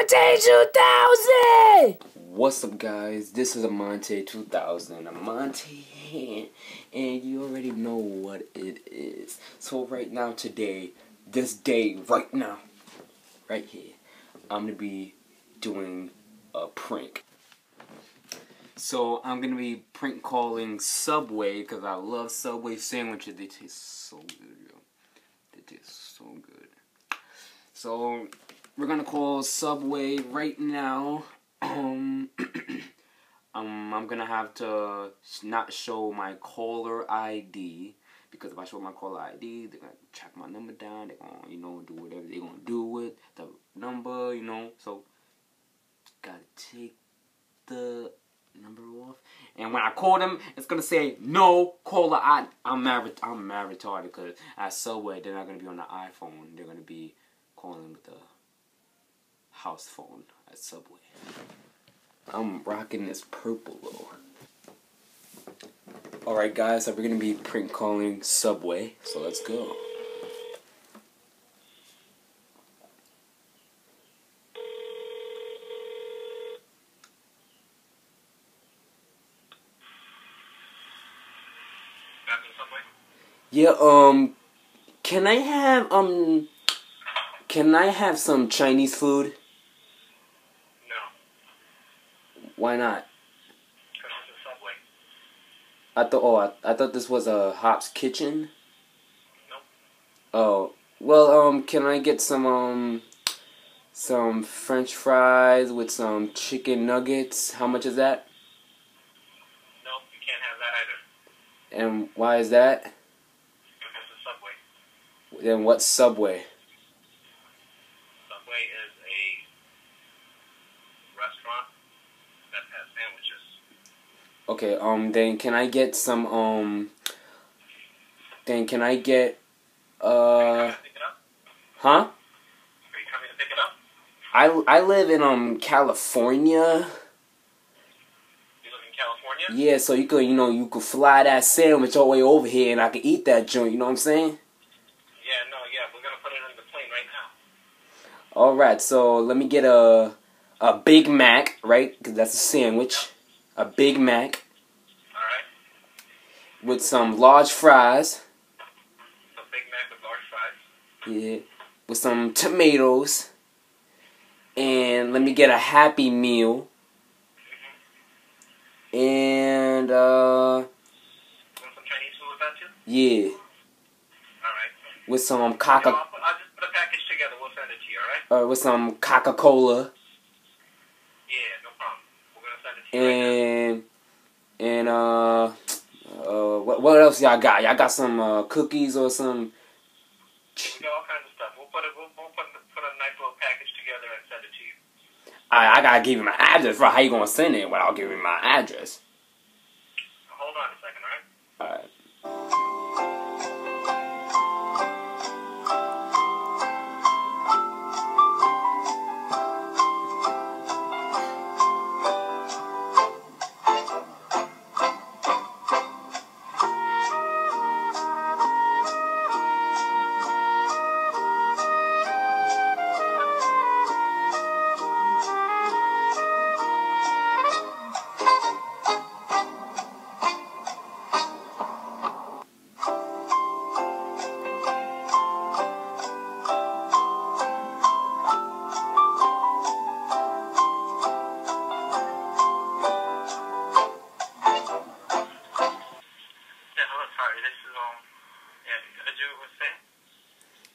Monte 2000! What's up, guys? This is a Monte 2000. A Monte, and you already know what it is. So right now, today, this day, right now, right here, I'm gonna be doing a prank. So I'm gonna be prank calling Subway because I love Subway sandwiches. They taste so good, yo. They taste so good. So we're gonna call Subway right now. I'm gonna have to not show my caller ID, because if I show my caller ID, they're gonna track my number down. They're gonna, do whatever they're gonna do with the number, So gotta take the number off. And when I call them, it's gonna say no caller ID. I'm mad retarded, because at Subway they're not gonna be on the iPhone. They're gonna be calling with the house phone at Subway. I'm rocking this purple though. Alright guys, so we're gonna be prank calling Subway, so let's go. Yeah, can I have some Chinese food? Why not? Because it's a Subway. I thought this was a Hop's Kitchen. Nope. Oh, well, can I get some French fries with some chicken nuggets? How much is that? Nope, you can't have that either. And why is that? Because it's Subway. Then what's Subway? Subway is a restaurant that has sandwiches. Okay, then can I get some, then can I get, Are you coming to pick it up? huh? Are you coming to pick it up? I live in, California. You live in California? Yeah, so you could fly that sandwich all the way over here and I could eat that joint, you know what I'm saying? Yeah, we're going to put it on the plane right now. Alright, so let me get a Big Mac, right? Because that's a sandwich. A Big Mac. Alright. With some large fries. A Big Mac with large fries. Yeah. With some tomatoes. And let me get a Happy Meal. And, Want some Chinese food with that too? yeah. Alright. With some I'll just put a package together. We'll send it to you, alright? with some Coca-Cola. Yeah, no problem. We're going to send it to you right now. And what else y'all got? Y'all got some cookies or some? We got all kinds of stuff. We'll put a nice little package together and send it to you. I gotta give you my address, right? How you gonna send it without giving me my address? Hold on a second, alright? Alright.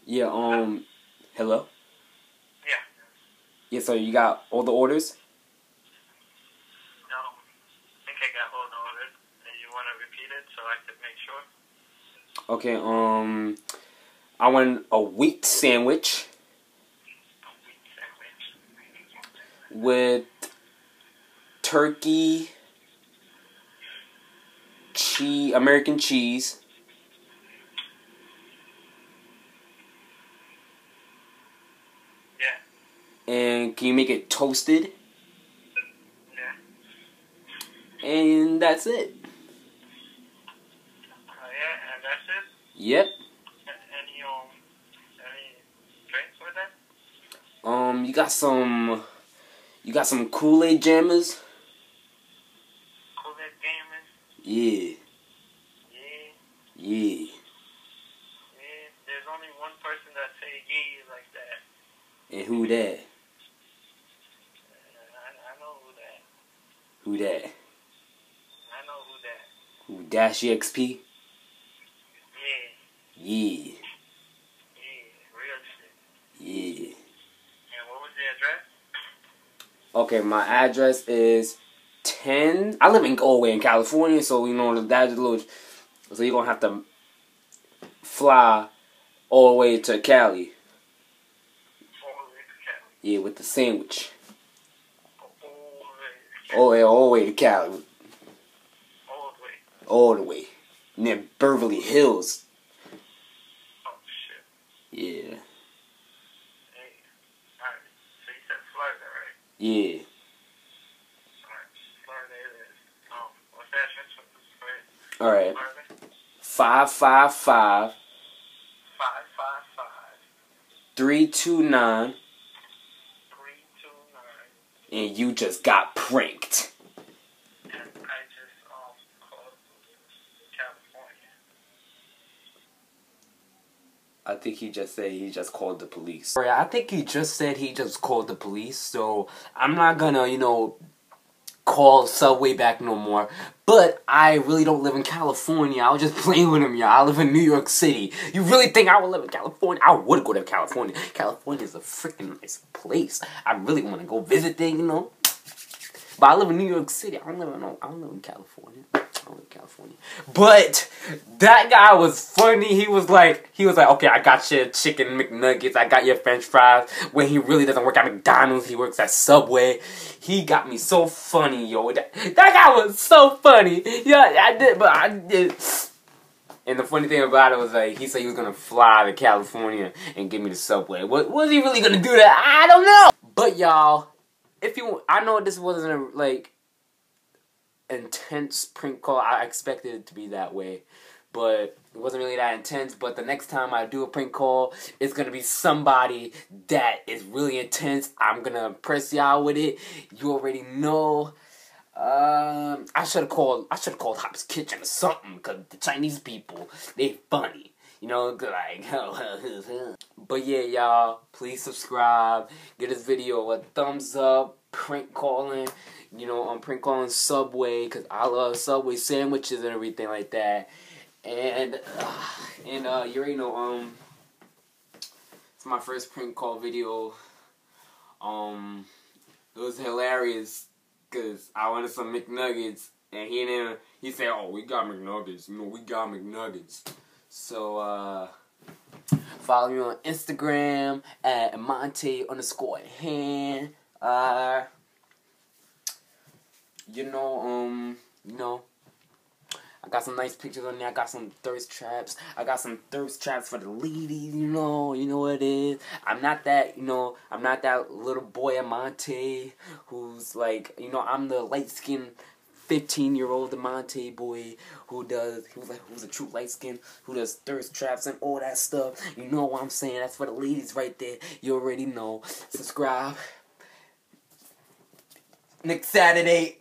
Yeah, hello? Yeah. Yeah, so you got all the orders? No. I think I got all the orders. You want to repeat it so I could make sure? Okay, I want a wheat sandwich. A wheat sandwich. With turkey, American cheese. Yeah. And can you make it toasted? Yeah. And that's it. Yeah, and that's it? Yep. Any drinks with that? You got some You got some Kool-Aid jammers? Kool-Aid gamers? Yeah. Yeah. Yeah. Yeah. There's only one person that say yeah like that. And who that? I know who that. Who that? I know who that. Who, Dash EXP? Yeah. Yeah. Yeah. Real shit. Yeah. And what was the address? Okay, my address is 10. I live in Galway in California, so you know that's a little. So you're gonna have to fly all the way to Cali. All the way to Cali. Yeah, with the sandwich. All All the way to Cali. All the way. All the way. Near Beverly Hills. Oh shit. Yeah. Hey. Alright. So you said Florida, right? Yeah. Alright. Florida it is. What's the address for this? Alright. Florida? 555 555 329 329. and you just got pranked. And I just called California. I think he just said he just called the police. I think he just said he just called the police, so I'm not gonna, call Subway back no more. But I really don't live in California. I was just playing with him, y'all. I live in New York City. You really think I would live in California? I would go to California. California is a freaking nice place. I really want to go visit there, But I live in New York City. I don't live in California. I don't live in California. But that guy was funny. He was like, okay, I got your chicken McNuggets. I got your French fries. When he really doesn't work at McDonald's, he works at Subway. He got me so funny, yo. That guy was so funny. Yeah, I did. And the funny thing about it was he said he was gonna fly to California and give me the Subway. Was he really gonna do that? I don't know. But y'all, I know this wasn't a intense prank call. I expected it to be that way, but it wasn't really that intense. But the next time I do a prank call, it's gonna be somebody that is really intense. I'm gonna impress y'all with it. You already know. I should have called Hop's Kitchen or something, cause the Chinese people, they funny. But yeah, y'all, please subscribe. Give this video a thumbs up. Prank calling, I'm prank calling Subway, because I love Subway sandwiches and everything like that. And you already know, it's my first prank call video. It was hilarious, because I wanted some McNuggets, and he said, oh, we got McNuggets, we got McNuggets. So, follow me on Instagram at Monte_hand. I got some nice pictures on there. I got some thirst traps. I got some thirst traps for the ladies, you know what it is. I'm not that little boy Amante who's like, I'm the light-skinned 15-year-old Amante boy who's a true light skin, who does thirst traps and all that stuff. You know what I'm saying? That's for the ladies right there. You already know. Subscribe. Next Saturday.